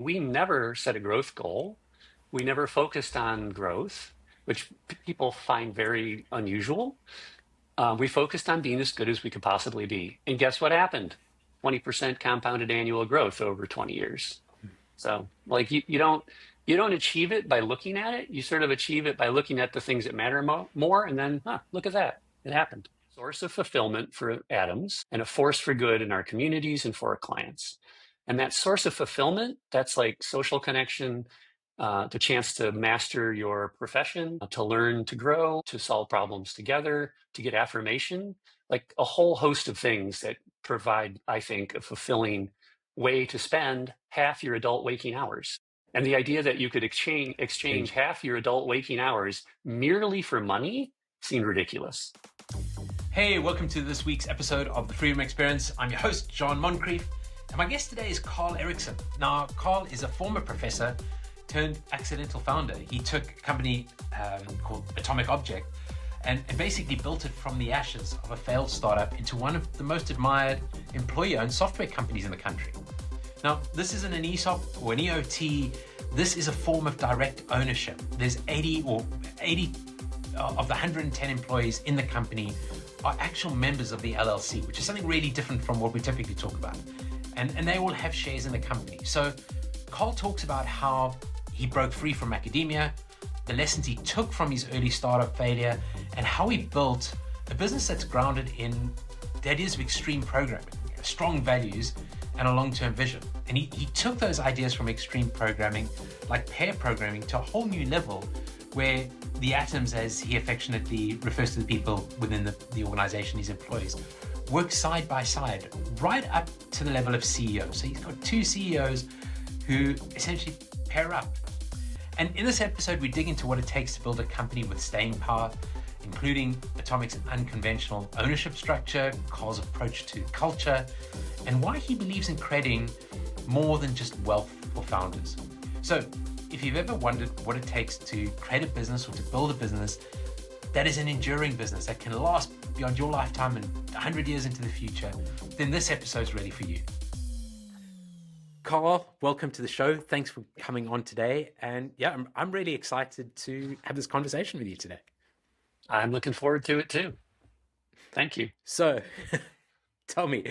We never set a growth goal. We never focused on growth, which people find very unusual. We focused on being as good as we could possibly be. And guess what happened? 20% compounded annual growth over 20 years. So like you don't achieve it by looking at it. You sort of achieve it by looking at the things that matter more, and then look at that. It happened. Source of fulfillment for Adams and a force for good in our communities and for our clients. And that source of fulfillment, that's like social connection, the chance to master your profession, to learn to grow, to solve problems together, to get affirmation, like a whole host of things that provide, I think, a fulfilling way to spend half your adult waking hours. And the idea that you could exchange half your adult waking hours merely for money seemed ridiculous. Hey, welcome to this week's episode of The Freedom Experience. I'm your host, John Moncrief, and my guest today is Carl Erickson. Now, Carl is a former professor turned accidental founder. He took a company called Atomic Object and basically built it from the ashes of a failed startup into one of the most admired employee-owned software companies in the country. Now, this isn't an ESOP or an EOT. This is a form of direct ownership. There's 80 of the 110 employees in the company are actual members of the LLC, which is something really different from what we typically talk about. And they all have shares in the company. So Carl talks about how he broke free from academia, the lessons he took from his early startup failure, and how he built a business that's grounded in the ideas of extreme programming, strong values, and a long-term vision. And he took those ideas from extreme programming, like pair programming, to a whole new level where the atoms, as he affectionately refers to the people within the organization, his employees, work side by side, right up to the level of CEO. So he's got two CEOs who essentially pair up. And in this episode, we dig into what it takes to build a company with staying power, including Atomic's unconventional ownership structure, Carl's approach to culture, and why he believes in creating more than just wealth for founders. So if you've ever wondered what it takes to create a business or to build a business that is an enduring business that can last beyond your lifetime and 100 years into the future, then this episode's really for you. Carl, welcome to the show. Thanks for coming on today. And yeah, I'm really excited to have this conversation with you today. I'm looking forward to it too. Thank you. So tell me,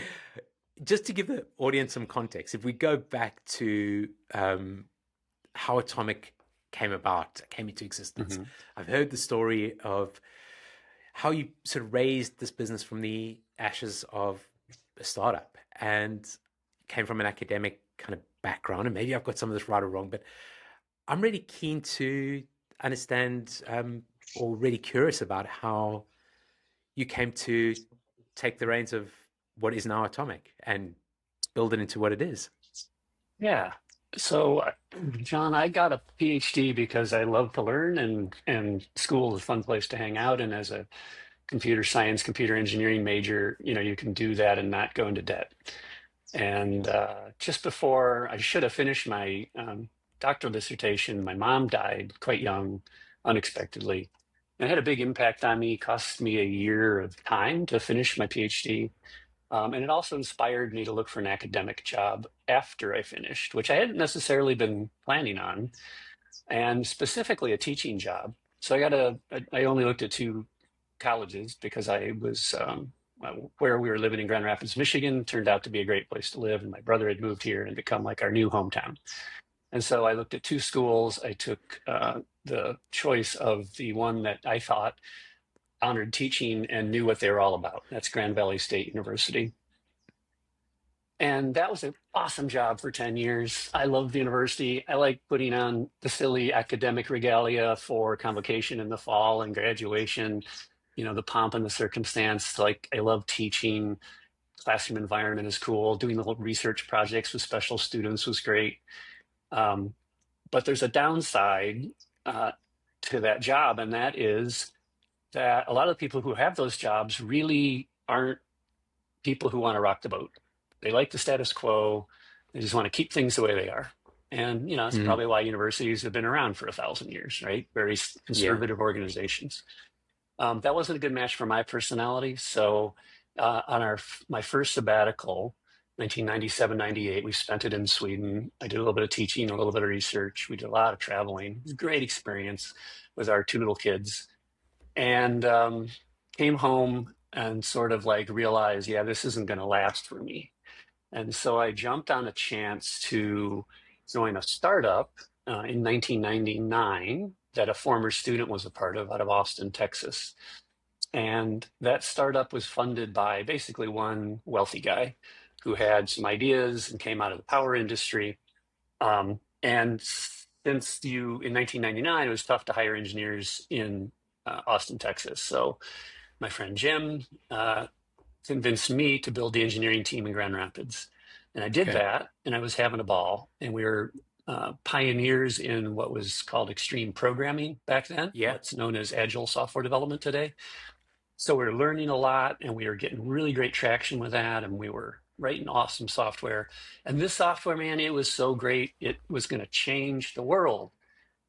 just to give the audience some context, if we go back to how Atomic came into existence. Mm-hmm. I've heard the story of how you sort of raised this business from the ashes of a startup and came from an academic kind of background. And maybe I've got some of this right or wrong, but I'm really keen to understand or really curious about how you came to take the reins of what is now Atomic and build it into what it is. Yeah. So, John, I got a PhD because I love to learn, and school is a fun place to hang out. And as a computer science, computer engineering major, you can do that and not go into debt. And just before I should have finished my doctoral dissertation, my mom died quite young, unexpectedly. And it had a big impact on me, cost me a year of time to finish my PhD. And it also inspired me to look for an academic job after I finished, which I hadn't necessarily been planning on, and specifically a teaching job. So I only looked at two colleges because I was where we were living in Grand Rapids, Michigan, turned out to be a great place to live. And my brother had moved here and become like our new hometown. And so I looked at two schools. I took the choice of the one that I thought honored teaching and knew what they were all about. That's Grand Valley State University. And that was an awesome job for 10 years. I loved the university. I liked putting on the silly academic regalia for convocation in the fall and graduation, the pomp and the circumstance. Like, I love teaching. Classroom environment is cool. Doing the whole research projects with special students was great. But there's a downside to that job, and that is that a lot of the people who have those jobs really aren't people who want to rock the boat. They like the status quo. They just want to keep things the way they are. And, that's probably why universities have been around for 1,000 years, right? Very conservative organizations. That wasn't a good match for my personality. So on my first sabbatical, 1997, 98. We spent it in Sweden. I did a little bit of teaching, a little bit of research. We did a lot of traveling. It was a great experience with our two little kids. And came home and sort of like realized, yeah, this isn't going to last for me. And so I jumped on a chance to join a startup in 1999 that a former student was a part of out of Austin, Texas. And that startup was funded by basically one wealthy guy who had some ideas and came out of the power industry. And since in 1999, it was tough to hire engineers in Austin, Texas. So my friend Jim convinced me to build the engineering team in Grand Rapids. And I did Okay. that, and I was having a ball. And we were pioneers in what was called extreme programming back then, Yeah. what's known as agile software development today. So we were learning a lot, and we were getting really great traction with that, and we were writing awesome software. And this software, man, it was so great, it was going to change the world,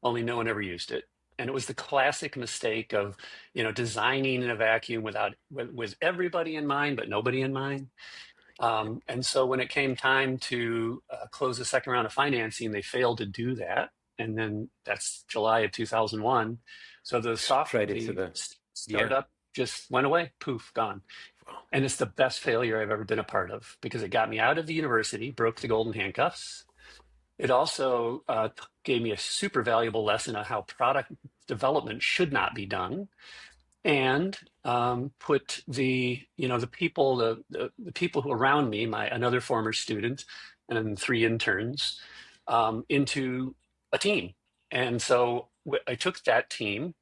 only no one ever used it. And it was the classic mistake of, designing in a vacuum with everybody in mind, but nobody in mind. And so when it came time to close the second round of financing, they failed to do that. And then that's July of 2001. So Straight into the the, yeah. startup just went away, poof, gone. Wow. And it's the best failure I've ever been a part of because it got me out of the university, broke the golden handcuffs. It also gave me a super valuable lesson on how product development should not be done, and put the people who around me, another former student and three interns, into a team. And so I took that team,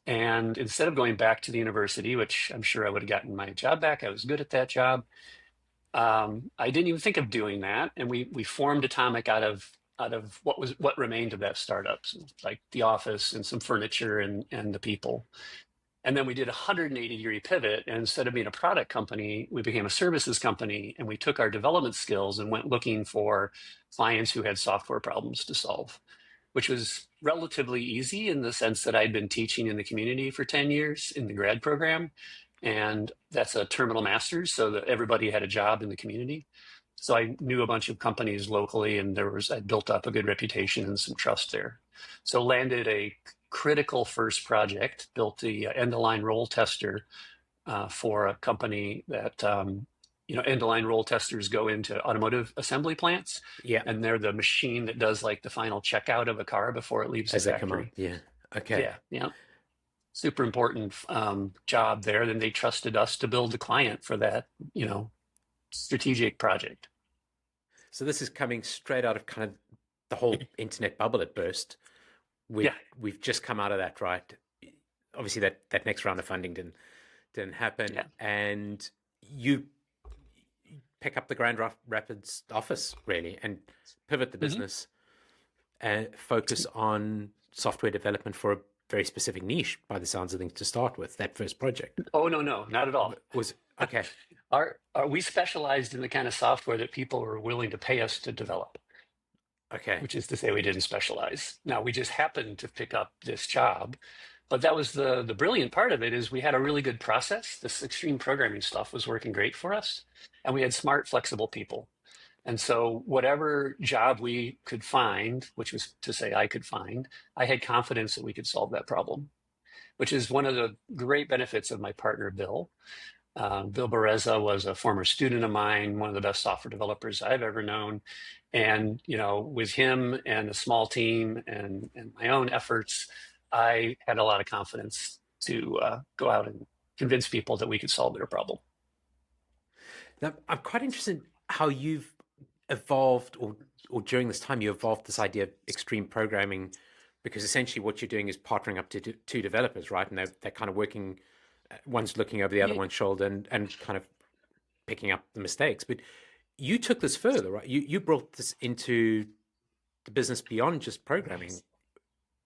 and instead of going back to the university, which I'm sure I would have gotten my job back, I was good at that job. I didn't even think of doing that, and we formed Atomic out of what remained of that startup, so like the office and some furniture and the people. And then we did a 180-degree pivot, and instead of being a product company, we became a services company, and we took our development skills and went looking for clients who had software problems to solve, which was relatively easy in the sense that I'd been teaching in the community for 10 years in the grad program. And that's a terminal master's, so that everybody had a job in the community. So I knew a bunch of companies locally, and I built up a good reputation and some trust there. So landed a critical first project, built the end-of-line roll tester for a company that, end-of-line roll testers go into automotive assembly plants, Yeah. and they're the machine that does like the final checkout of a car before it leaves the As they come out. factory. Yeah. Okay. Yeah, yeah. Super important job there. Then they trusted us to build the client for that, strategic project. So this is coming straight out of kind of the whole internet bubble at burst. We've just come out of that, right? Obviously, that next round of funding didn't happen, Yeah. and you pick up the Grand Rapids office really and pivot the business and focus on software development for a very specific niche. By the sounds of things, to start with, that first project. Oh, no, not at all. Was okay. We specialized in the kind of software that people were willing to pay us to develop. Okay. Which is to say we didn't specialize. Now, we just happened to pick up this job, but that was the brilliant part of it is we had a really good process. This extreme programming stuff was working great for us, and we had smart, flexible people. And so whatever job we could find, which was to say I could find, I had confidence that we could solve that problem, which is one of the great benefits of my partner, Bill. Bill Bereza was a former student of mine, one of the best software developers I've ever known. And, with him and a small team and my own efforts, I had a lot of confidence to go out and convince people that we could solve their problem. Now, I'm quite interested how you've evolved, or during this time, you evolved this idea of extreme programming, because essentially what you're doing is partnering up to two developers, right? And they're kind of working, one's looking over the other one's shoulder and kind of picking up the mistakes. But you took this further, right? You brought this into the business beyond just programming,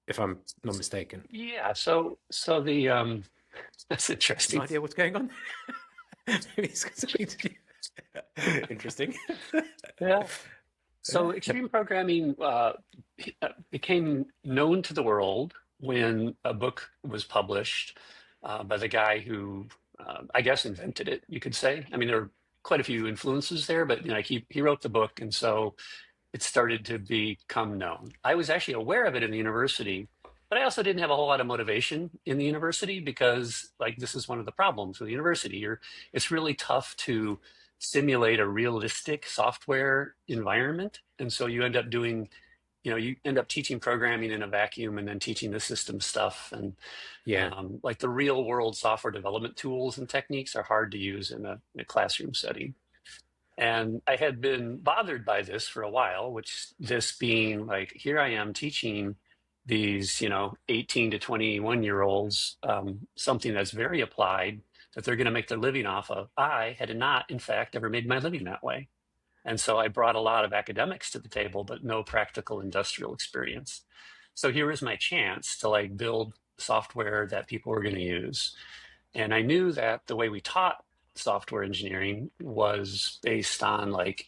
if I'm not mistaken. Yeah. So the that's interesting. No idea what's going on. Maybe it's got something to do. Interesting. Yeah. So extreme programming became known to the world when a book was published by the guy who, I guess, invented it, you could say. I mean, there are quite a few influences there, but like he wrote the book, and so it started to become known. I was actually aware of it in the university, but I also didn't have a whole lot of motivation in the university because like this is one of the problems with the university. It's really tough to simulate a realistic software environment. And so you end up doing, you end up teaching programming in a vacuum and then teaching the system stuff. And Yeah. like the real world software development tools and techniques are hard to use in a classroom setting. And I had been bothered by this for a while, which this being like, here I am teaching these, 18 to 21-year-olds something that's very applied that they're going to make their living off of. I had not, in fact, ever made my living that way. And so I brought a lot of academics to the table, but no practical industrial experience. So here was my chance to like build software that people were going to use. And I knew that the way we taught software engineering was based on like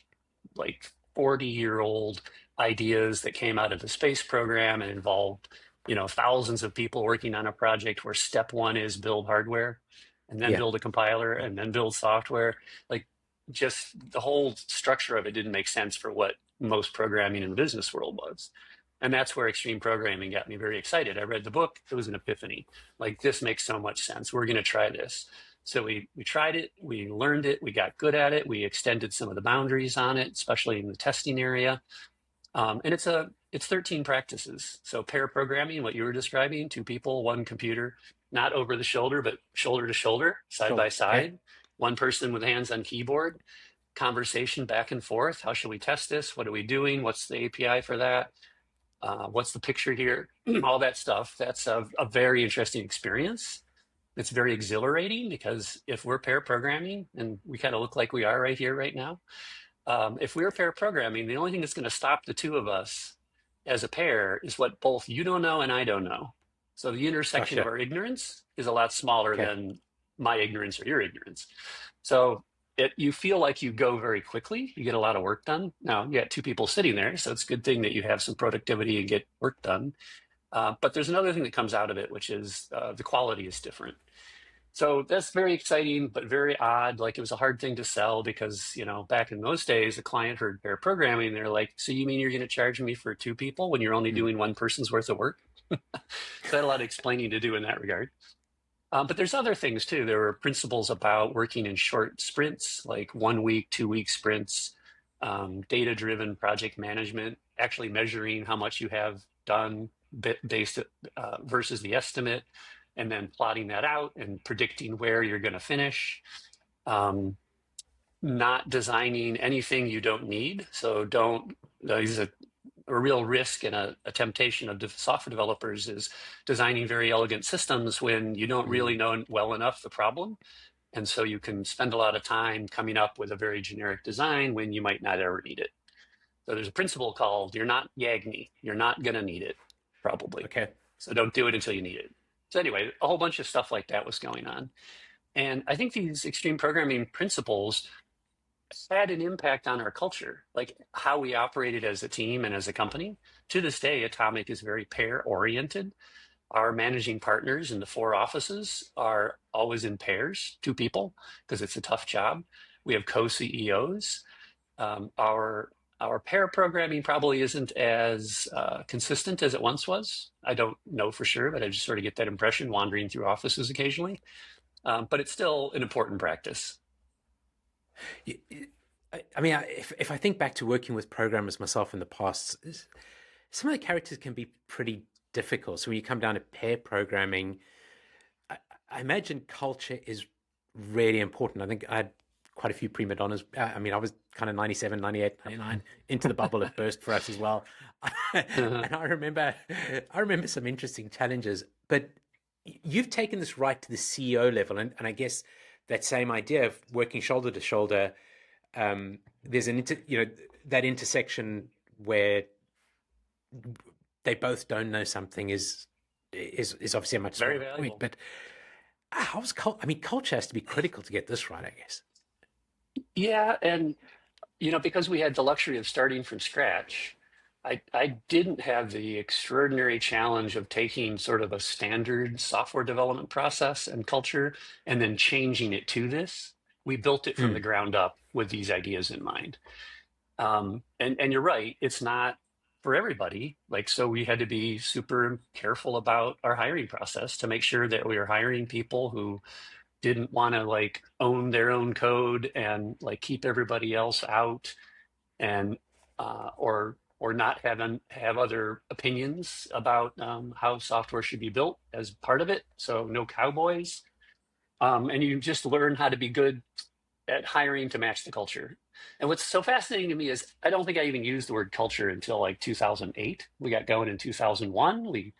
40-year-old ideas that came out of the space program and involved, thousands of people working on a project where step one is build hardware and then Yeah. build a compiler and then build software. Like just the whole structure of it didn't make sense for what most programming in the business world was. And that's where extreme programming got me very excited. I read the book, it was an epiphany. Like, this makes so much sense. We're going to try this. So we tried it, we learned it, we got good at it, we extended some of the boundaries on it, especially in the testing area. And it's 13 practices. So pair programming, what you were describing, two people, one computer, not over the shoulder, but shoulder to shoulder, side Sure. by Okay. side, one person with hands on keyboard, conversation back and forth. How should we test this? What are we doing? What's the API for that? What's the picture here? All that stuff. That's a very interesting experience. It's very exhilarating because if we're pair programming, and we kind of look like we are right here, right now, if we're pair programming, the only thing that's going to stop the two of us as a pair is what both you don't know and I don't know. So the intersection of Gotcha. our ignorance is a lot smaller Okay. than my ignorance or your ignorance. So you feel like you go very quickly. You get a lot of work done. Now you got two people sitting there, so it's a good thing that you have some productivity and get work done. But there's another thing that comes out of it, which is the quality is different. So that's very exciting, but very odd. Like, it was a hard thing to sell because, back in those days, the client heard pair programming. They're like, so you mean you're going to charge me for two people when you're only Mm. doing one person's worth of work? So I had a lot of explaining to do in that regard. But there's other things too. There were principles about working in short sprints, like 1 week, 2 week sprints, data-driven project management, actually measuring how much you have done based versus the estimate, and then plotting that out and predicting where you're going to finish. Not designing anything you don't need. So these are a real risk and a temptation of software developers is designing very elegant systems when you don't really Mm. know well enough the problem. And so you can spend a lot of time coming up with a very generic design when you might not ever need it. So there's a principle called you're not Yagni. You're not going to need it, probably. Okay. So don't do it until you need it. So anyway, a whole bunch of stuff like that was going on. And I think these extreme programming principles had an impact on our culture, like how we operated as a team and as a company. To this day, Atomic is very pair oriented. Our managing partners in the 4 offices are always in pairs, 2 people, because it's a tough job. We have co-CEOs. Our pair programming probably isn't as consistent as it once was. I don't know for sure, but I just sort of get that impression wandering through offices occasionally. But it's still an important practice. I mean, if I think back to working with programmers myself in the past, some of the characters can be pretty difficult. So when you come down to pair programming, I imagine culture is really important. I think I had quite a few prima donnas. I mean, I was kind of 97, 98, 99 into the bubble. It burst for us as well. And I remember some interesting challenges, but you've taken this right to the CEO level. And I guess that same idea of working shoulder to shoulder, there's that intersection where they both don't know something is obviously a much Very smaller point. valuable. But culture has to be critical to get this right, I guess. Yeah, and because we had the luxury of starting from scratch, I didn't have the extraordinary challenge of taking sort of a standard software development process and culture and then changing it to this. We built it from the Mm. ground up with these ideas in mind. And you're right, it's not for everybody. Like, so we had to be super careful about our hiring process to make sure that we were hiring people who didn't want to like own their own code and like keep everybody else out, and or not have other opinions about how software should be built as part of it. So no cowboys. And you just learn how to be good at hiring to match the culture. And what's so fascinating to me is I don't think I even used the word culture until like 2008. We got going in 2001. We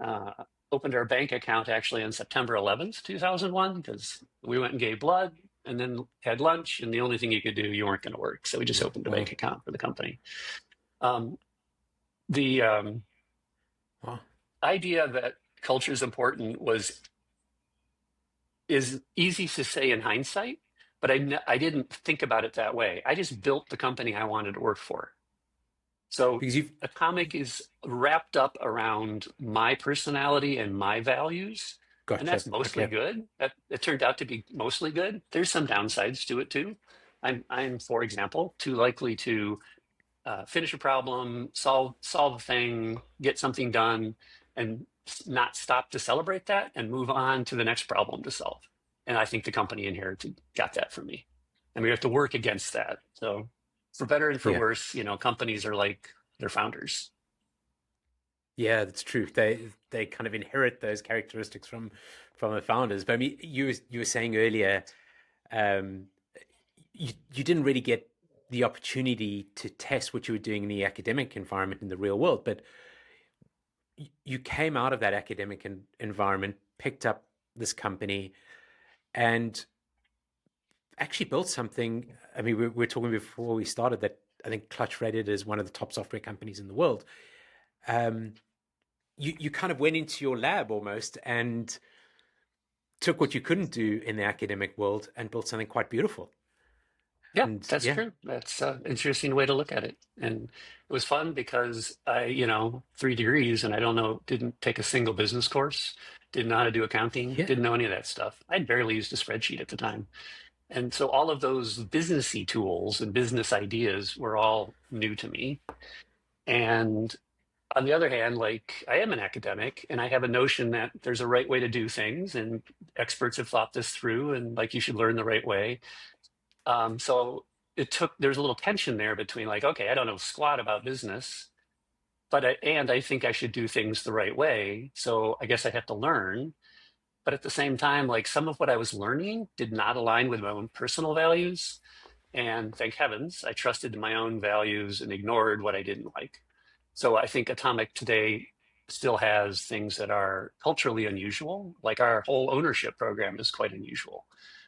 uh, opened our bank account actually on September 11th, 2001, because we went and gave blood and then had lunch. And the only thing you could do, you weren't going to work. So we just opened a bank Wow. account for the company. Um, the Wow. idea that culture is important is easy to say in hindsight, but I didn't think about it that way. I just built the company I wanted to work for. So Because you've Atomic is wrapped up around my personality and my values, and gotcha. that's mostly Okay. good. That it turned out to be mostly good. There's some downsides to it too. I'm, for example, too likely to finish a problem, solve a thing, get something done, and not stop to celebrate that and move on to the next problem to solve. And I think the company inherited got that from me, and we have to work against that. So, for better and for Yeah. worse, companies are like their founders. Yeah, that's true. They kind of inherit those characteristics from the founders. But I mean, you were saying earlier, um, you didn't really get the opportunity to test what you were doing in the academic environment in the real world, but you came out of that academic environment, picked up this company, and actually built something. I mean, we were talking before we started that I think Clutch rated as one of the top software companies in the world. Um, you kind of went into your lab almost and took what you couldn't do in the academic world and built something quite beautiful. Yeah, And that's yeah, true. That's an interesting way to look at it. And it was fun because I, 3 degrees, and I don't know, didn't take a single business course, didn't know how to do accounting, yeah. didn't know any of that stuff. I'd barely used a spreadsheet at the time. And so all of those businessy tools and business ideas were all new to me. And on the other hand, like I am an academic and I have a notion that there's a right way to do things, and experts have thought this through, and like you should learn the right way. So there's a little tension there between like, okay, I don't know squat about business, but I think I should do things the right way. So I guess I have to learn. But at the same time, like some of what I was learning did not align with my own personal values. And thank heavens, I trusted my own values and ignored what I didn't like. So I think Atomic today still has things that are culturally unusual, like our whole ownership program is quite unusual.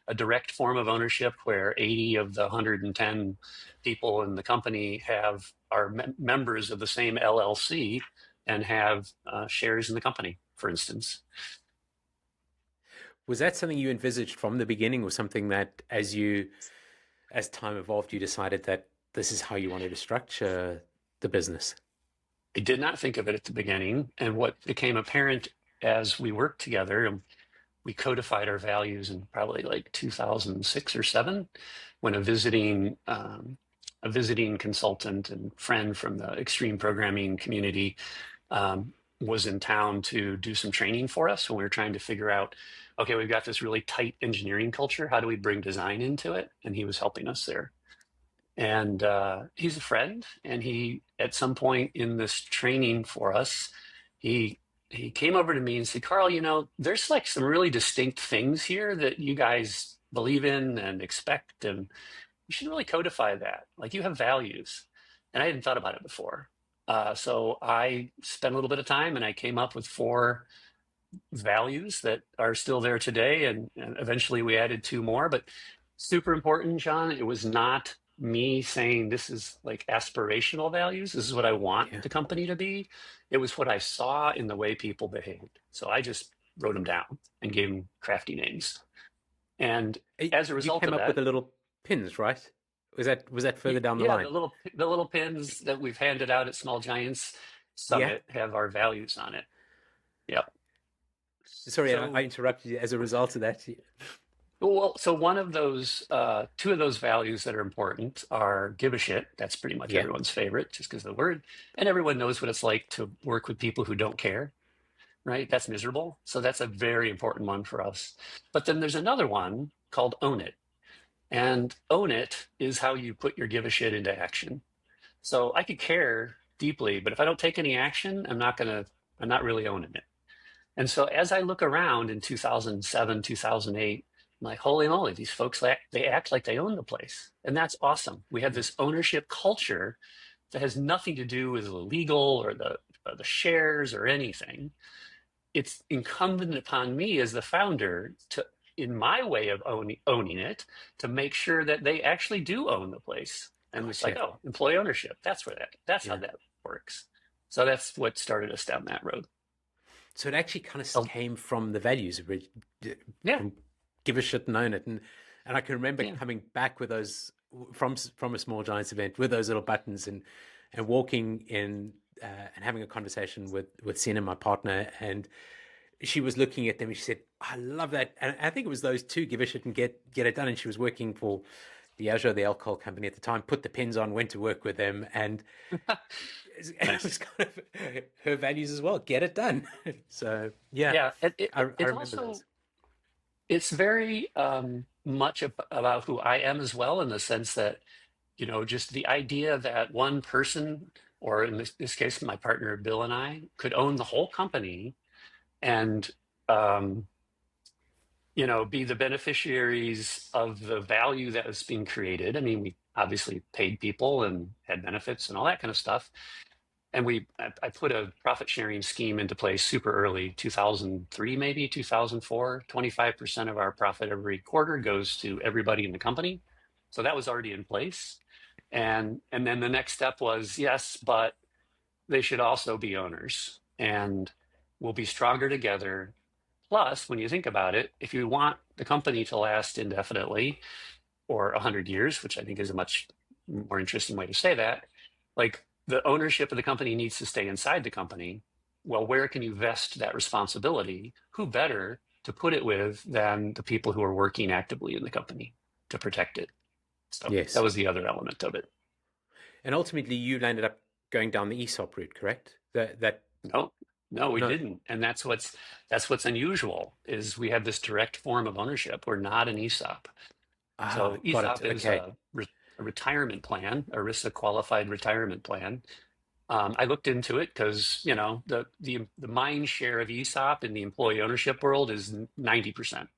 A direct form of ownership where 80 of the 110 people in the company are members of the same LLC and have shares in the company, for instance. Was that something you envisaged from the beginning, or something that as time evolved, you decided that this is how you wanted to structure the business? I did not think of it at the beginning, and what became apparent as we worked together, and we codified our values in probably like 2006 or seven, when a visiting consultant and friend from the extreme programming community um, was in town to do some training for us when we were trying to figure out, okay, we've got this really tight engineering culture. How do we bring design into it? And he was helping us there. And he's a friend, and he at some point in this training for us, he he came over to me and said, Carl, there's like some really distinct things here that you guys believe in and expect, and you should really codify that. Like you have values. And I hadn't thought about it before. So I spent a little bit of time and I came up with 4 values that are still there today. And eventually we added 2 more. But super important, John, it was not me saying this is like aspirational values. This is what I want Yeah. the company to be. It was what I saw in the way people behaved. So I just wrote them down and gave them crafty names. And as a You result came of up with that, the little pins, right? Was that further down the yeah, line? the little pins that we've handed out at Small Giants Yeah. Summit have our values on it. Yep. Sorry, I So interrupted you as a result of that. Well, so one of those, two of those values that are important are give a shit. That's pretty much Yeah. everyone's favorite, just because of the word. And everyone knows what it's like to work with people who don't care, right? That's miserable. So that's a very important one for us. But then there's another one called own it. And own it is how you put your give a shit into action. So I could care deeply, but if I don't take any action, I'm not really owning it. And so as I look around in 2007, 2008, I'm like, holy moly, these folks, they act like they own the place. And that's awesome. We have this ownership culture that has nothing to do with the legal or the shares or anything. It's incumbent upon me as the founder to, in my way of owning it, to make sure that they actually do own the place. And it's like, Gotcha. oh, employee ownership. That's how Yeah. that works. So that's what started us down that road. So it actually kind of Oh, came from the values, yeah, from give a shit and own it. And I can remember yeah. coming back with those from a Small Giants event with those little buttons and walking in and having a conversation with Sina, my partner, and she was looking at them and she said, "I love that." And I think it was those two, give a shit and get it done. And she was working for Diageo, the alcohol company at the time. Put the pins on, went to work with them, and it was Nice. kind of her values as well. Get it done. So yeah, Yeah, I it's remember also those. it's very much about who I am as well, in the sense that, just the idea that one person, or in this case, my partner Bill and I, could own the whole company and um, be the beneficiaries of the value that was being created. I mean, we obviously paid people and had benefits and all that kind of stuff. And I put a profit sharing scheme into place super early, 2003, maybe 2004. 25% of our profit every quarter goes to everybody in the company. So that was already in place. And then the next step was, yes, but they should also be owners, and we'll be stronger together. Plus, when you think about it, if you want the company to last indefinitely, or 100 years, which I think is a much more interesting way to say that, like, the ownership of the company needs to stay inside the company. Well, where can you vest that responsibility? Who better to put it with than the people who are working actively in the company to protect it? So that Yes. was the other element of it. And ultimately, you landed up going down the ESOP route, correct? That No, no, we no. didn't. And that's what's unusual, is we have this direct form of ownership. We're not an ESOP. Ah, So got it. ESOP is Okay. a retirement plan, ERISA qualified retirement plan. I looked into it because, the mind share of ESOP in the employee ownership world is 90%.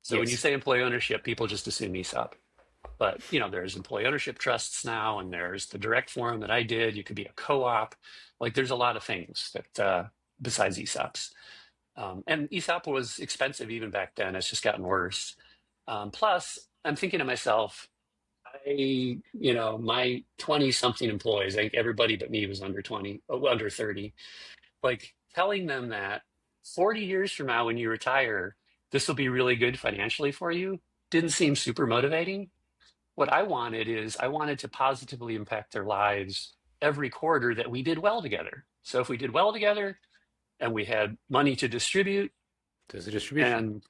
So when you Yes. say employee ownership, people just assume ESOP. But, there's employee ownership trusts now, and there's the direct form that I did. You could be a co-op. Like, there's a lot of things that, besides ESOPs. And ESOP was expensive even back then. It's just gotten worse. Plus, I'm thinking to myself, my 20 something employees, I think everybody but me was under 20, under 30, like, telling them that 40 years from now, when you retire, this will be really good financially for you, didn't seem super motivating. What I wanted to positively impact their lives every quarter that we did well together. So if we did well together and we had money to distribute, There's a distribution. and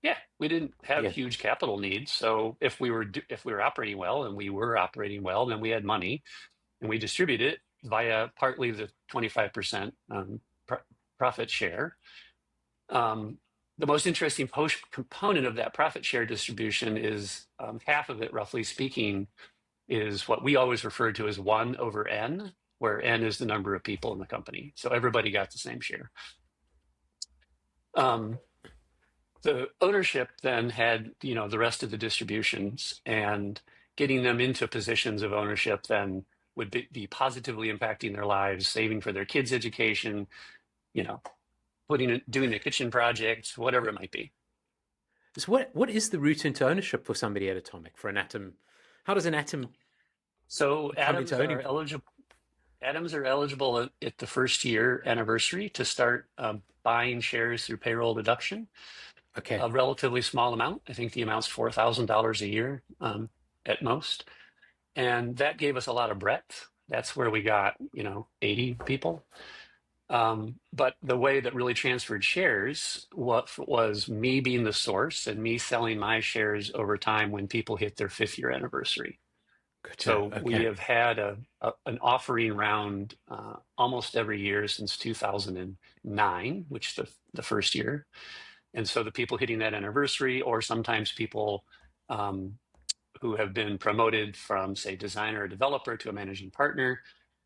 yeah, we didn't have Yeah. huge capital needs. So if we were operating well, and we were operating well, then we had money, and we distributed it via partly the 25% profit share. Um, the most interesting component of that profit share distribution is, half of it, roughly speaking, is what we always refer to as 1/n, where n is the number of people in the company. So everybody got the same share. Um, the ownership then had, the rest of the distributions, and getting them into positions of ownership then would be positively impacting their lives, saving for their kids' education, you know, doing a kitchen project, whatever it might be. So what is the route into ownership for somebody at Atomic for an atom? How does an atom So come into owning? Atoms are eligible at the first year anniversary to start buying shares through payroll deduction. Okay. A relatively small amount. I think the amount's $4,000 a year, at most. And that gave us a lot of breadth. That's where we got, 80 people. But the way that really transferred shares, what was me being the source and me selling my shares over time when people hit their 5th year anniversary. Gotcha. So we Okay. have had an offering round almost every year since 2009, which the first year. And so the people hitting that anniversary, or sometimes people um, who have been promoted from, say, designer or developer to a managing partner,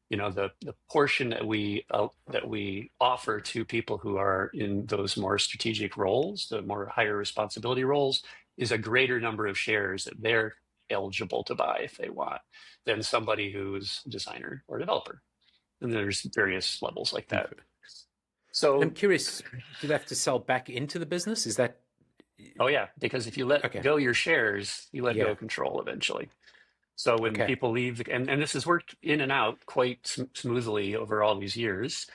the portion that we offer to people who are in those more strategic roles, the more higher responsibility roles, is a greater number of shares that they're eligible to buy if they want than somebody who's a designer or developer. And there's various levels like that. And I'm So, curious, do they have to sell back into the business? Is that oh yeah, because if you let okay? go your shares, you let Yeah. go control eventually. So when Okay. people leave, and this has worked in and out quite smoothly over all these years.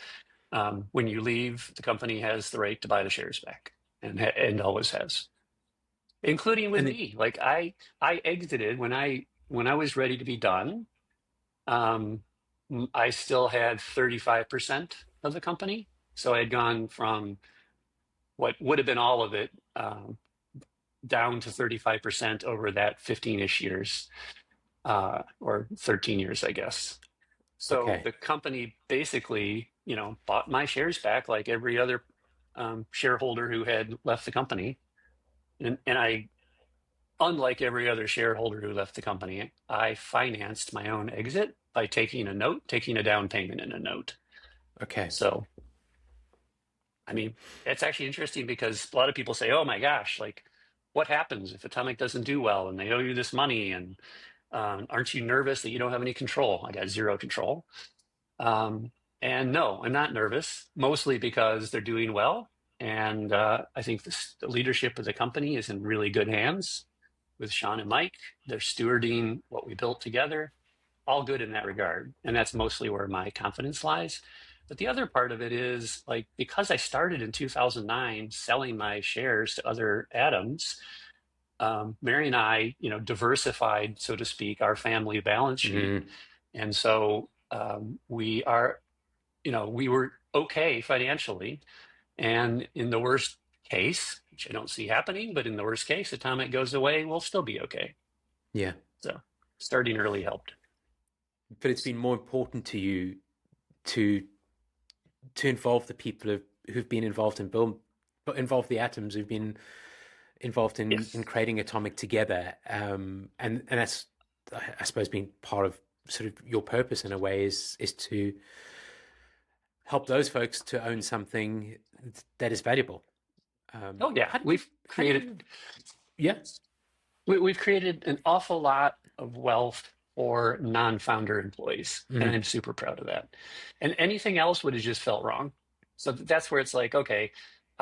When you leave, the company has the right to buy the shares back, and always has, including with And then, me. Like I exited when I was ready to be done. Um, I still had 35% of the company, so I had gone from what would have been all of it down to 35% over that 15-ish years, or 13 years, I guess. So okay. the company basically, bought my shares back like every other shareholder who had left the company. And I, unlike every other shareholder who left the company, I financed my own exit by taking a down payment in a note. Okay. So, I mean, it's actually interesting because a lot of people say, oh my gosh, like, what happens if Atomic doesn't do well and they owe you this money? And aren't you nervous that you don't have any control? I got zero control. Um, and no, I'm not nervous, mostly because they're doing well. And I think the leadership of the company is in really good hands with Sean and Mike. They're stewarding what we built together, all good in that regard. And that's mostly where my confidence lies. But the other part of it is like, because I started in 2009 selling my shares to other atoms, Mary and I, diversified, so to speak, our family balance sheet. Mm, And so we were okay financially. And in the worst case, which I don't see happening, but in the worst case, Atomic goes away, we'll still be okay. yeah. So starting early helped. But it's been more important to you to involve the people who've been involved in build, but involve the atoms who've been involved in Yes. creating Atomic together. And that's, I suppose, being part of sort of your purpose in a way is to help those folks to own something that is valuable. Oh yeah, we've How do created you, yeah, we've created an awful lot of wealth for non-founder employees, and mm, I'm super proud of that. And anything else would have just felt wrong. So that's where it's like, okay,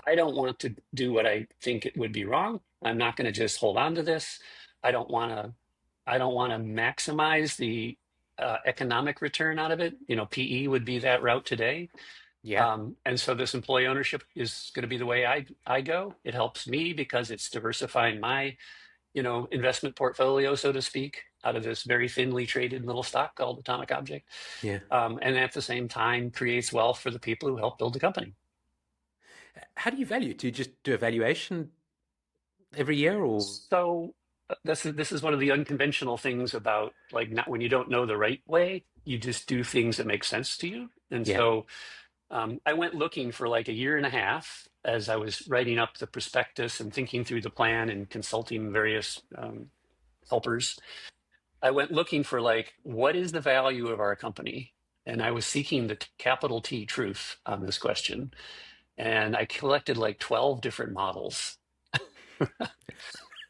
I don't want to do what I think it would be wrong. I'm not going to just hold on to this. I don't want to. I don't want to maximize the economic return out of it. PE would be that route today. yeah, And so this employee ownership is going to be the way I go. It helps me because it's diversifying my investment portfolio, so to speak, out of this very thinly traded little stock called Atomic Object. yeah. And at the same time creates wealth for the people who help build the company. How do you value it? Do you just do a valuation every year or? So this is one of the unconventional things about, like, not when you don't know the right way, you just do things that make sense to you. And Yeah, so I went looking for like a year and a half as I was writing up the prospectus and thinking through the plan and consulting various helpers. I went looking for, like, what is the value of our company? And I was seeking the capital T truth on this question. And I collected like 12 different models.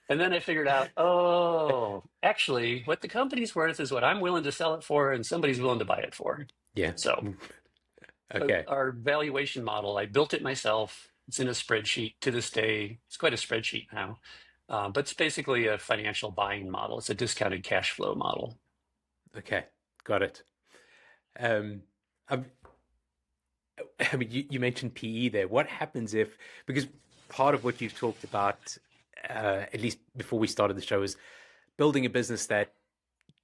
And then I figured out, oh, actually, what the company's worth is what I'm willing to sell it for, and somebody's willing to buy it for. yeah. So Okay. our valuation model, I built it myself. It's in a spreadsheet to this day. It's quite a spreadsheet now. But it's basically a financial buying model. It's a discounted cash flow model. Okay. Got it. Um, I, I mean, you mentioned PE there. What happens if, because part of what you've talked about, at least before we started the show, is building a business that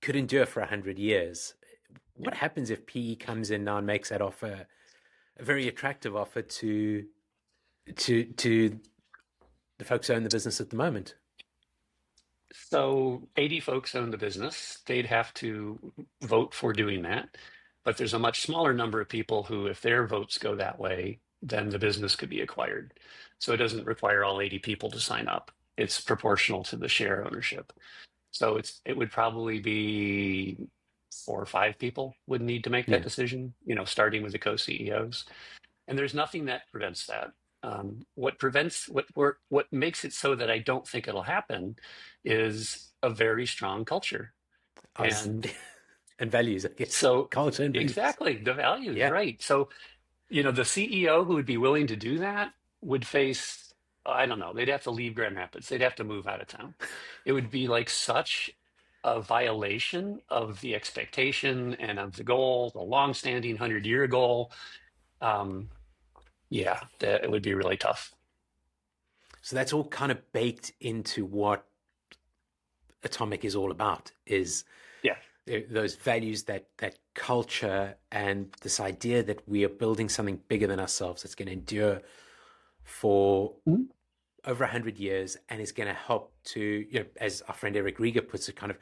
could endure for 100 years. Yeah. What happens if PE comes in now and makes that offer a very attractive offer to the folks who own the business at the moment. So 80 folks own the business. They'd have to vote for doing that. But there's a much smaller number of people who, if their votes go that way, then the business could be acquired. So it doesn't require all 80 people to sign up. It's proportional to the share ownership. So it would probably be 4 or 5 people would need to make that Yeah. decision, starting with the co-CEOs. And there's nothing that prevents that. What makes it so that I don't think it'll happen is a very strong culture. I was, And and values, I guess. so Culture and values. exactly the values, Yeah. right? So, the CEO who would be willing to do that would face, I don't know, they'd have to leave Grand Rapids. They'd have to move out of town. It would be like such a violation of the expectation and of the goal, the long-standing 100-year goal. Yeah, that it would be really tough. So that's all kind of baked into what Atomic is all about, is Yeah. those values, that culture, and this idea that we are building something bigger than ourselves that's going to endure for Mhm. over 100 years, and is going to help to, as our friend Eric Rieger puts it, kind of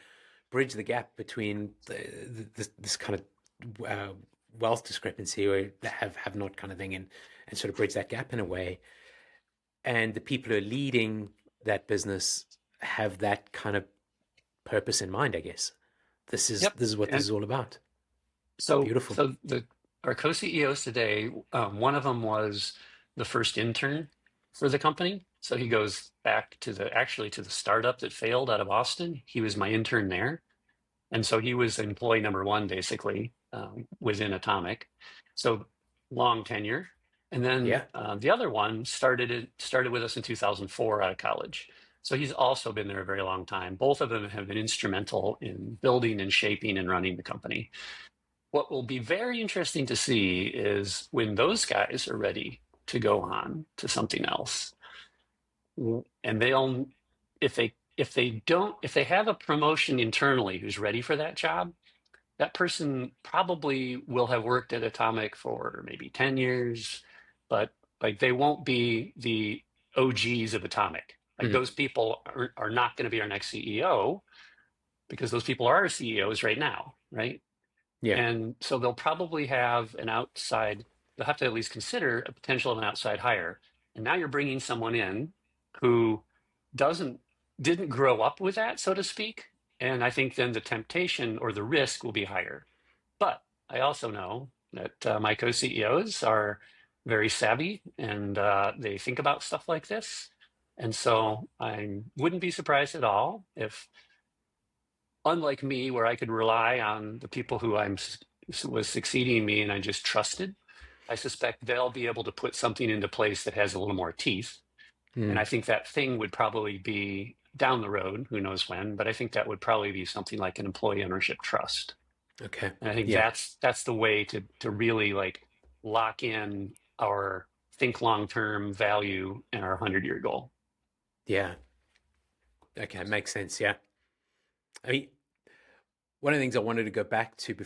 bridge the gap between this kind of wealth discrepancy, or the have not kind of thing, and sort of bridge that gap in a way. And the people who are leading that business have that kind of purpose in mind, I guess. This is Yep. what this And is all about. so, Beautiful. so our co-CEOs today, one of them was the first intern for the company. So he goes back to the startup that failed out of Austin. He was my intern there. And so he was employee number one, basically, within Atomic. So long tenure. And then Yeah. the other one started with us in 2004 out of college. So he's also been there a very long time. Both of them have been instrumental in building and shaping and running the company. What will be very interesting to see is when those guys are ready to go on to something else, and they'll, if they have a promotion internally who's ready for that job, that person probably will have worked at Atomic for maybe 10 years, but like they won't be the OGs of Atomic. Like Mhm. those people are not going to be our next CEO because those people are our CEOs right now, right? Yeah. And so they'll probably have they'll have to at least consider a potential of an outside hire. And now you're bringing someone in who doesn't didn't grow up with that, so to speak. And I think then the temptation or the risk will be higher. But I also know that my co-CEOs are very savvy and they think about stuff like this. And so I wouldn't be surprised at all if, unlike me, where I could rely on the people who was succeeding me and I just trusted, I suspect they'll be able to put something into place that has a little more teeth. And Mm. I think that thing would probably be down the road, who knows when, but I think that would probably be something like an employee ownership trust. Okay. And I think Yeah. that's the way to really like lock in our think long-term value and our 100-year goal. Yeah. Okay. Makes sense. Yeah. I mean, one of the things I wanted to go back to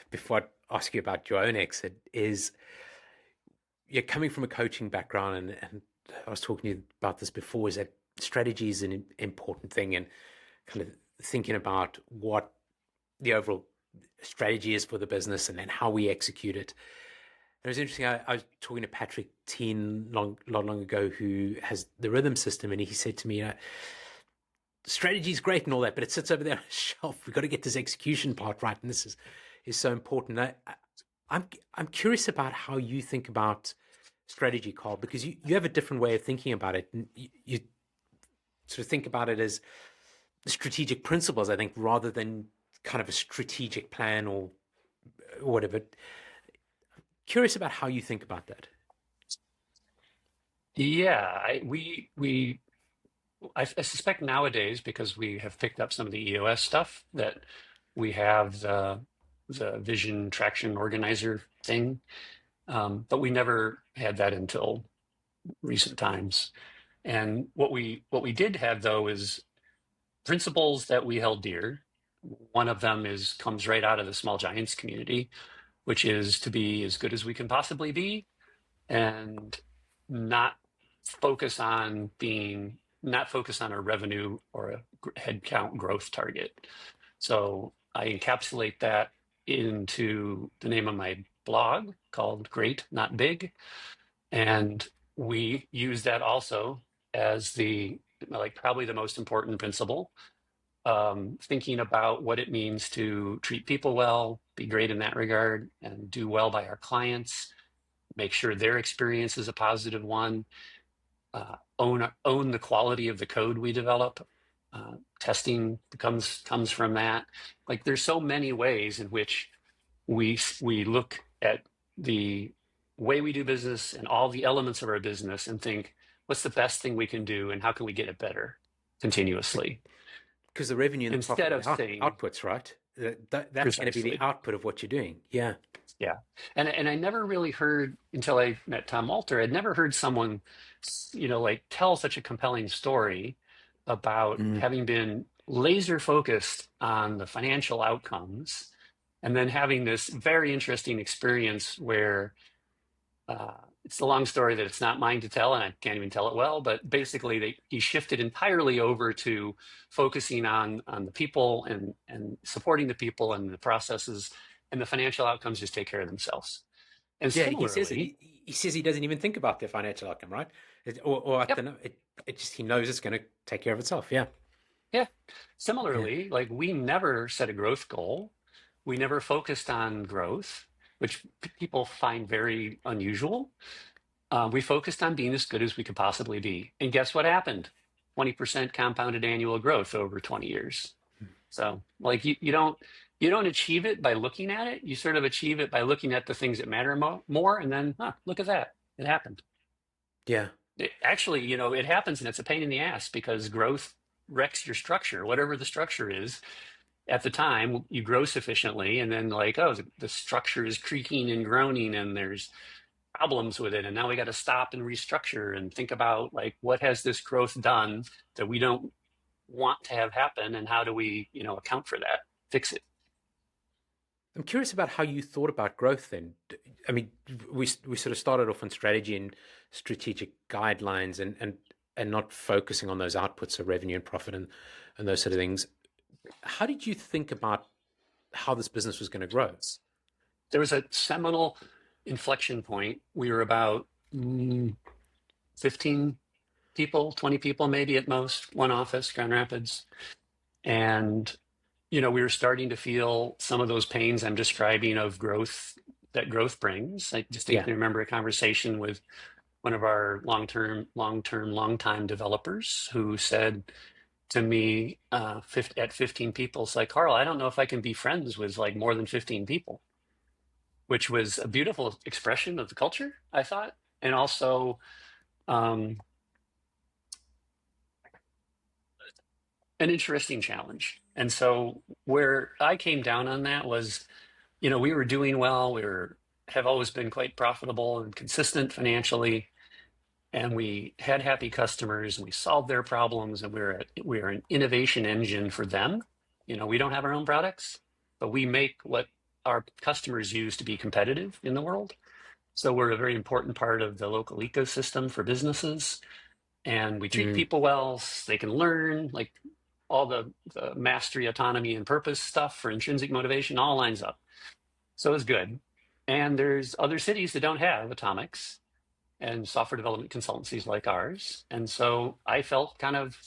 before I ask you about your own exit is, you're coming from a coaching background, and I was talking to you about this before, is that strategy is an important thing, and kind of thinking about what the overall strategy is for the business and then how we execute it. It was interesting. I was talking to Patrick Teen long ago, who has the rhythm system, and he said to me, strategy is great and all that, but it sits over there on a shelf. We've got to get this execution part right, and this is so important. I'm curious about how you think about strategy, Carl, because you have a different way of thinking about it, and you sort of think about it as strategic principles, I think, rather than kind of a strategic plan or whatever. Curious about how you think about that. Yeah, I suspect nowadays, because we have picked up some of the EOS stuff, that we have the vision traction organizer thing, but we never had that until recent times. And what we did have though is principles that we held dear. One of them comes right out of the small giants community, which is to be as good as we can possibly be and not focus on being not focus on a revenue or a headcount growth target. So I encapsulate that into the name of my blog called Great, Not Big. And we use that also as the like probably the most important principle, thinking about what it means to treat people well, be great in that regard, and do well by our clients, make sure their experience is a positive one, own the quality of the code we develop. Testing comes from that. Like there's so many ways in which we look at the way we do business and all the elements of our business and think, what's the best thing we can do and how can we get it better continuously? Because the revenue and the profit Instead are of the saying outputs, right? That's going to be the precisely, output of what you're doing. Yeah. yeah. And I never really heard until I met Tom Walter, I'd never heard someone, like tell such a compelling story about Mm. having been laser focused on the financial outcomes and then having this very interesting experience where it's a long story that it's not mine to tell, and I can't even tell it well. But basically, he shifted entirely over to focusing on the people and supporting the people and the processes, and the financial outcomes just take care of themselves. And Yeah, he says similarly, he says he doesn't even think about their financial outcome, right? Or I yep, don't know. It just he knows it's going to take care of itself. Yeah. yeah, Yeah. similarly, like we never set a growth goal, we never focused on growth, which people find very unusual. We focused on being as good as we could possibly be. And guess what happened? 20% compounded annual growth over 20 years. So like you don't achieve it by looking at it. You sort of achieve it by looking at the things that matter more. And then, look at that. It happened. Yeah. Actually, it happens and it's a pain in the ass because growth wrecks your structure, whatever the structure is. At the time, you grow sufficiently, and then like, oh, the structure is creaking and groaning, and there's problems with it, and now we got to stop and restructure and think about like what has this growth done that we don't want to have happen, and how do we account for that, fix it. I'm curious about how you thought about growth then. I mean, we sort of started off on strategy and strategic guidelines and not focusing on those outputs of revenue and profit and those sort of things. How did you think about how this business was going to grow? There was a seminal inflection point. We were about 15 people, 20 people maybe at most, one office, Grand Rapids. And we were starting to feel some of those pains I'm describing of growth that growth brings. I Yeah. distinctly remember a conversation with one of our long-time developers who said to me at 15 people, it's like, Carl, I don't know if I can be friends with like more than 15 people, which was a beautiful expression of the culture, I thought. And also um, an interesting challenge. And so where I came down on that was, we were doing well. Have always been quite profitable and consistent financially, and we had happy customers, and we solved their problems, and we're an innovation engine for them. We don't have our own products, but we make what our customers use to be competitive in the world. So we're a very important part of the local ecosystem for businesses, and we treat Mm. people well. So they can learn, like all the mastery, autonomy, and purpose stuff for intrinsic motivation all lines up. So it's good. And there's other cities that don't have atomics and software development consultancies like ours. And so I felt kind of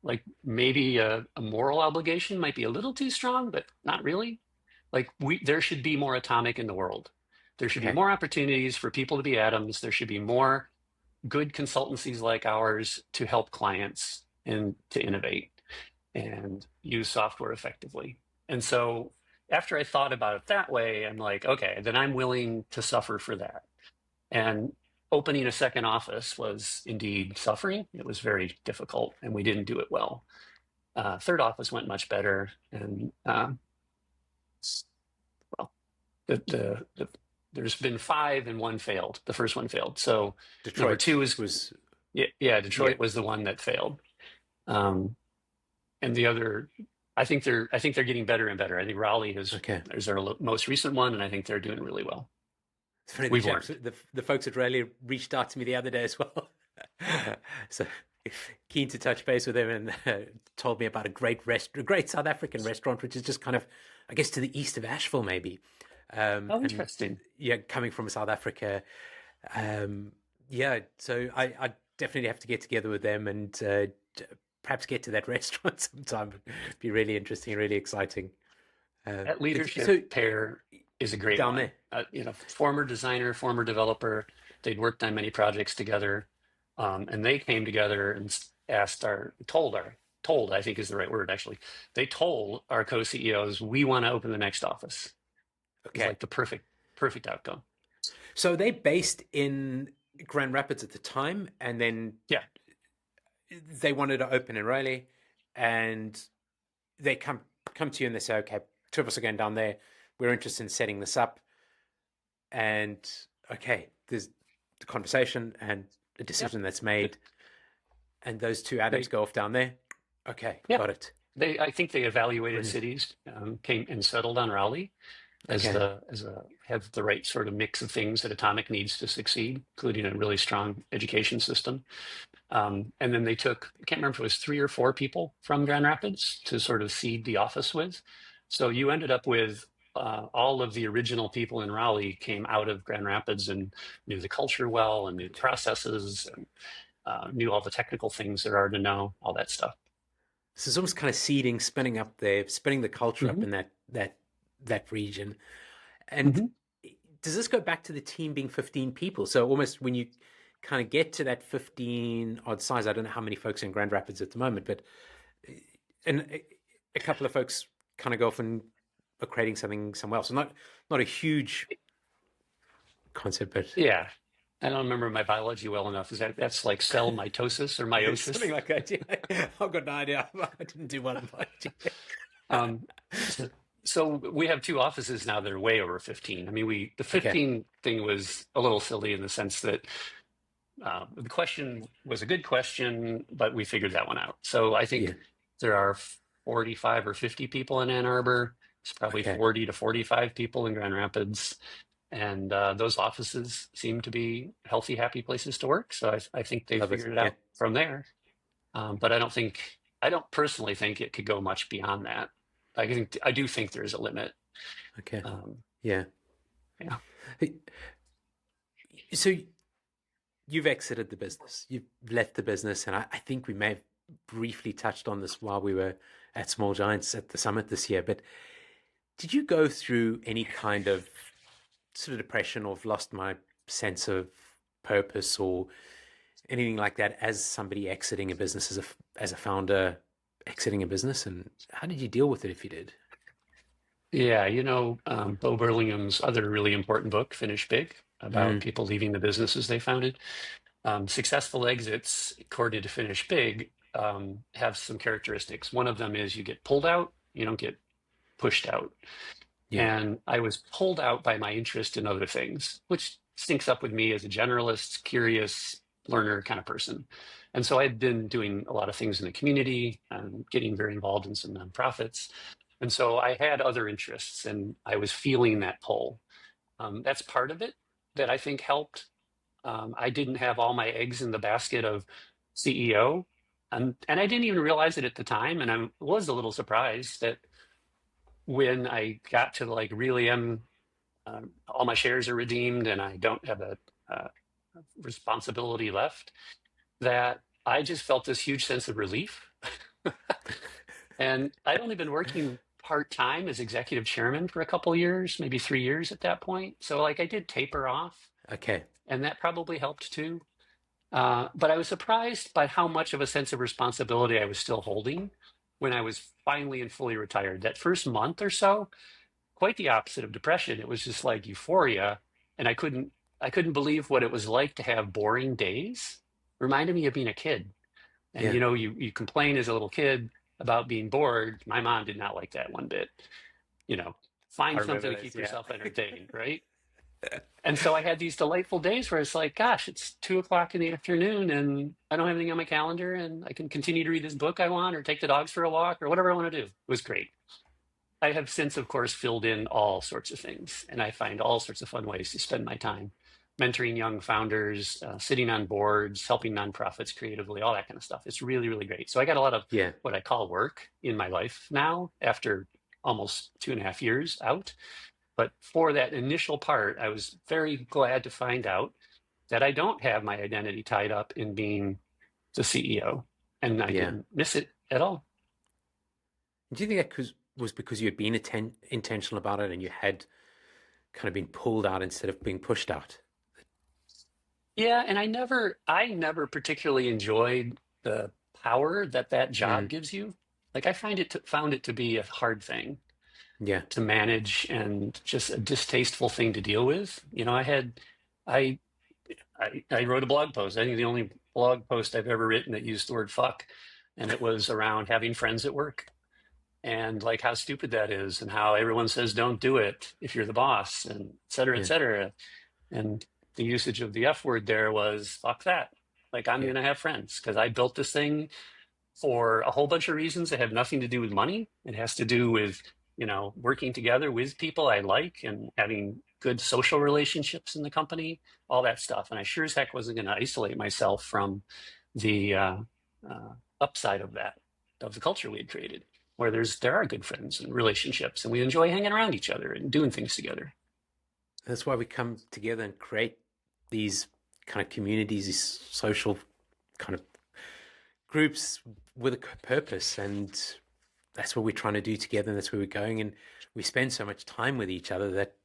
like maybe a moral obligation might be a little too strong, but not really. Like there should be more atomic in the world. There should be Okay. more opportunities for people to be atoms. There should be more good consultancies like ours to help clients and to innovate and use software effectively. And so after I thought about it that way, I'm like, okay, then I'm willing to suffer for that. And opening a second office was indeed suffering. It was very difficult, and we didn't do it well. Third office went much better, and well, there's been five and one failed. The first one failed. So number Detroit two is was yeah, yeah. Detroit was the one that failed, and the other I think they're getting better and better. I think Raleigh Okay. is their most recent one, and I think they're doing really well. It's funny, the We've chaps, learned. the folks at Raleigh reached out to me the other day as well. So keen to touch base with them, and told me about a great South African restaurant, which is just kind of, I guess, to the east of Asheville, maybe. Oh, And interesting. yeah, coming from South Africa, um, yeah. So I definitely have to get together with them and perhaps get to that restaurant sometime. It'd be really interesting, really exciting. That So leadership pair is a great down one. there, Former designer, former developer. They'd worked on many projects together, and they came together and asked told, I think is the right word actually. They told our co-CEOs, we want to open the next office. It was okay. like the perfect outcome. So they based in Grand Rapids at the time, and then Yeah, they wanted to open in Raleigh, and they come to you and they say, okay, two of us are going down there. We're interested in setting this up, and okay, there's the conversation and a yeah. decision that's made, and those two Adams They go off down there. Okay, yeah. got it. I think they evaluated Brilliant. cities, came and settled on Raleigh as Okay, have the right sort of mix of things that Atomic needs to succeed, including a really strong education system. And then they took, I can't remember if it was 3 or 4 people from Grand Rapids to sort of seed the office with. So you ended up with all of the original people in Raleigh came out of Grand Rapids and knew the culture well and knew the processes and knew all the technical things there are to know, all that stuff. so it's almost kind of seeding, spinning up there, spinning the culture up Hmm. in that region. And Hmm. does this go back to the team being 15 people? So almost when you kind of get to that 15 odd size, I don't know how many folks are in Grand Rapids at the moment, but and a couple of folks kind of go off and are creating something somewhere else. So not a huge concept, but Yeah. I don't remember my biology well enough. That's like cell mitosis or meiosis? something like that. Yeah. I've got no idea. I didn't do well in biology. Um, so we have 2 offices now that are way over 15. I mean, the Okay. 15 thing was a little silly in the sense that the question was a good question, but we figured that one out. So I Yeah. think there are 45 or 50 people in Ann Arbor. It's probably Okay. 40 to 45 people in Grand Rapids. And those offices seem to be healthy, happy places to work. So I think they Love it. figured it Yeah. out from there. But I don't personally think it could go much beyond that. I do think there is a limit. Okay. Um, Yeah. yeah. Hey, so you've exited the business. You've left the business, and I think we may have briefly touched on this while we were at Small Giants at the summit this year. But did you go through any kind of sort of depression, or have lost my sense of purpose, or anything like that, as somebody exiting a business, as a founder exiting a business? And how did you deal with it if you did? Yeah, Bo Burlingham's other really important book, Finish Big, about Mm, people leaving the businesses they founded. Successful exits, according to Finish Big, have some characteristics. One of them is you get pulled out, you don't get pushed out. yeah, And I was pulled out by my interest in other things, which syncs up with me as a generalist, curious learner kind of person. And so I'd been doing a lot of things in the community, getting very involved in some nonprofits. And so I had other interests and I was feeling that pull. That's part of it that I think helped. I didn't have all my eggs in the basket of CEO. And I didn't even realize it at the time. And I was a little surprised that when I got to like really am all my shares are redeemed and I don't have a responsibility left, that I just felt this huge sense of relief. And I'd only been working part time as executive chairman for a couple of years, maybe 3 years at that point. So like I did taper off, okay, and that probably helped too. But I was surprised by how much of a sense of responsibility I was still holding when I was finally and fully retired. That first month or so, quite the opposite of depression. It was just like euphoria, and I couldn't believe what it was like to have boring days. Reminded me of being a kid. And yeah. you complain as a little kid about being bored. My mom did not like that one bit. You know, I find remember something to those. keep Yeah. yourself entertained, right? And so I had these delightful days where it's like, gosh, it's 2 o'clock in the afternoon and I don't have anything on my calendar and I can continue to read this book I want or take the dogs for a walk or whatever I want to do. It was great. I have since, of course, filled in all sorts of things and I find all sorts of fun ways to spend my time mentoring young founders, sitting on boards, helping nonprofits creatively, all that kind of stuff. It's really, really great. So I got a lot of Yeah. what I call work in my life now after almost 2.5 years out. But for that initial part, I was very glad to find out that I don't have my identity tied up in being the CEO, and I Yeah. didn't miss it at all. Do you think that was because you had been intentional about it and you had kind of been pulled out instead of being pushed out? Yeah, and I never particularly enjoyed the power that that job Mm. gives you. Like I found it to be a hard thing Yeah. to manage and just a distasteful thing to deal with. I I wrote a blog post. I think the only blog post I've ever written that used the word fuck, and it was around having friends at work and like how stupid that is and how everyone says don't do it if you're the boss and et cetera, et Yeah. cetera. And the usage of the F word there was fuck that. Like I'm Yeah. gonna have friends because I built this thing for a whole bunch of reasons that have nothing to do with money. It has to do with, working together with people I like and having good social relationships in the company, all that stuff. And I sure as heck wasn't going to isolate myself from the upside of that, of the culture we had created, where there are good friends and relationships, and we enjoy hanging around each other and doing things together. That's why we come together and create these kind of communities, these social kind of groups with a purpose. And that's what we're trying to do together. And that's where we're going. And we spend so much time with each other that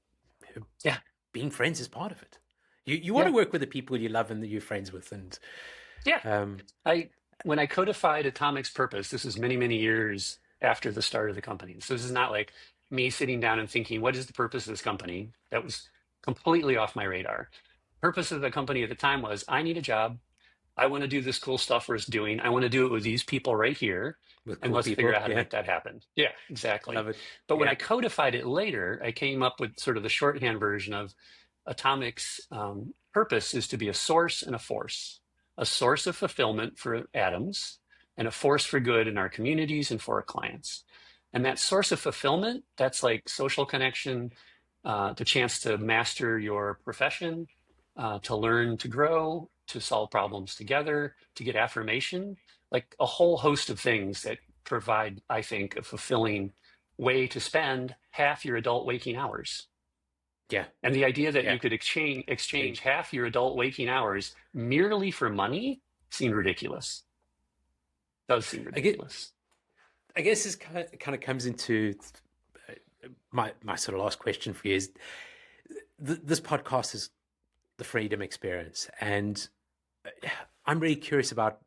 Yeah, being friends is part of it. You want yeah, to work with the people you love and that you're friends with. And yeah. um, I when I codified Atomic's purpose, this was many, many years after the start of the company. So this is not like me sitting down and thinking, what is the purpose of this company? That was completely off my radar. Purpose of the company at the time was I need a job. I want to do this cool stuff we're doing. I want to do it with these people right here. with And cool let's figure people. out how to Yeah. make that happen. Yeah, exactly. Love it. But when Yeah. I codified it later, I came up with sort of the shorthand version of Atomic's purpose is to be a source and a source of fulfillment for atoms and a force for good in our communities and for our clients. And that source of fulfillment, that's like social connection, the chance to master your profession, to learn to grow, to solve problems together, to get affirmation, like a whole host of things that provide, I think, a fulfilling way to spend half your adult waking hours. Yeah. And the idea that Yeah. you could exchange Change. half your adult waking hours merely for money seemed ridiculous. Does seem I get. ridiculous. I guess this kind of comes into my sort of last question for you is this podcast is the freedom experience, and I'm really curious about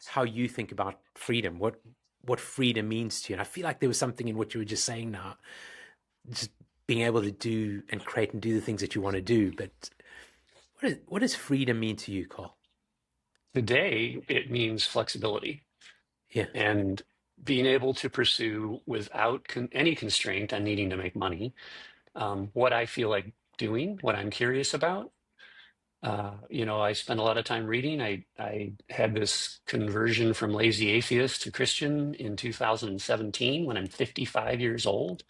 how you think about freedom, what freedom means to you. And I feel like there was something in what you were just saying now, just being able to do and create and do the things that you want to do. But what does freedom mean to you, Carl? Today, it means flexibility Yeah. and being able to pursue without any constraint on needing to make money what I feel like doing, what I'm curious about. I spend a lot of time reading. I had this conversion from lazy atheist to Christian in 2017 when I'm 55 years old.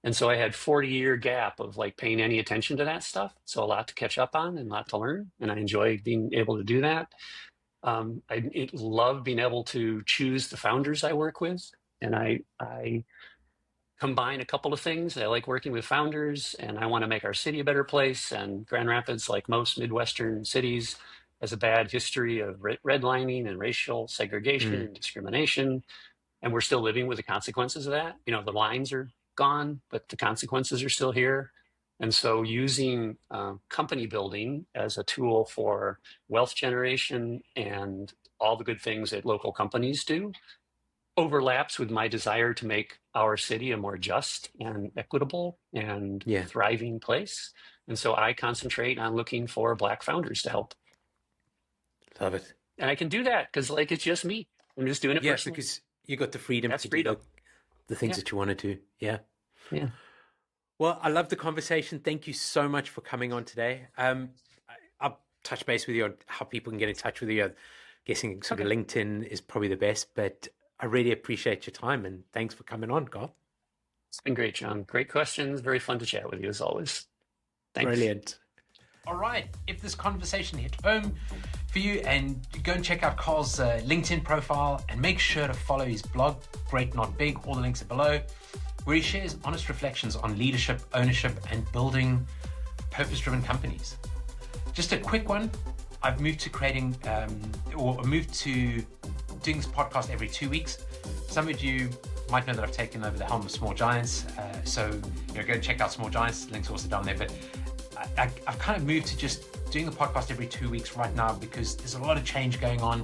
And so I had 40-year gap of like paying any attention to that stuff. So a lot to catch up on and a lot to learn. And I enjoy being able to do that. I love being able to choose the founders I work with. And I combine a couple of things. I like working with founders and I want to make our city a better place. And Grand Rapids, like most Midwestern cities, has a bad history of redlining and racial segregation Mm. and discrimination. And we're still living with the consequences of that. The lines are gone, but the consequences are still here. And so using company building as a tool for wealth generation and all the good things that local companies do overlaps with my desire to make our city a more just and equitable and Yeah. thriving place. And so I concentrate on looking for Black founders to help. Love it. And I can do that because like it's just me. I'm just doing it Yeah, personally. because you got the freedom That's to do freedom. the things Yeah. that you want to do. Yeah. Yeah. Well, I love the conversation. Thank you so much for coming on today. I'll touch base with you on how people can get in touch with you. I'm guessing sort of Okay. LinkedIn is probably the best, but I really appreciate your time and thanks for coming on, Carl. It's been great, John. Great questions. Very fun to chat with you as always. Thanks. Brilliant. All right. If this conversation hit home for you, and go and check out Carl's LinkedIn profile and make sure to follow his blog, Great Not Big. All the links are below, where he shares honest reflections on leadership, ownership, and building purpose-driven companies. Just a quick one. I've moved to creating, or moved to doing this podcast every 2 weeks. Some of you might know that I've taken over the helm of Small Giants. So go check out Small Giants. Links are also down there. But I've kind of moved to just doing the podcast every 2 weeks right now because there's a lot of change going on.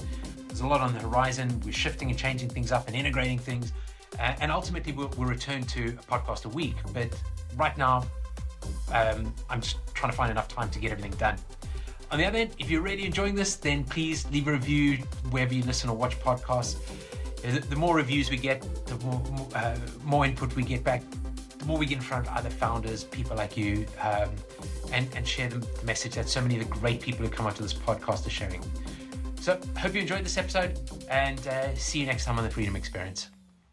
There's a lot on the horizon. We're shifting and changing things up and integrating things. And ultimately, we'll return to a podcast a week. But right now, I'm just trying to find enough time to get everything done. On the other end, if you're really enjoying this, then please leave a review wherever you listen or watch podcasts. The more reviews we get, the more input we get back, the more we get in front of other founders, people like you, and share the message that so many of the great people who come onto this podcast are sharing. So hope you enjoyed this episode, and see you next time on the Freedom Experience.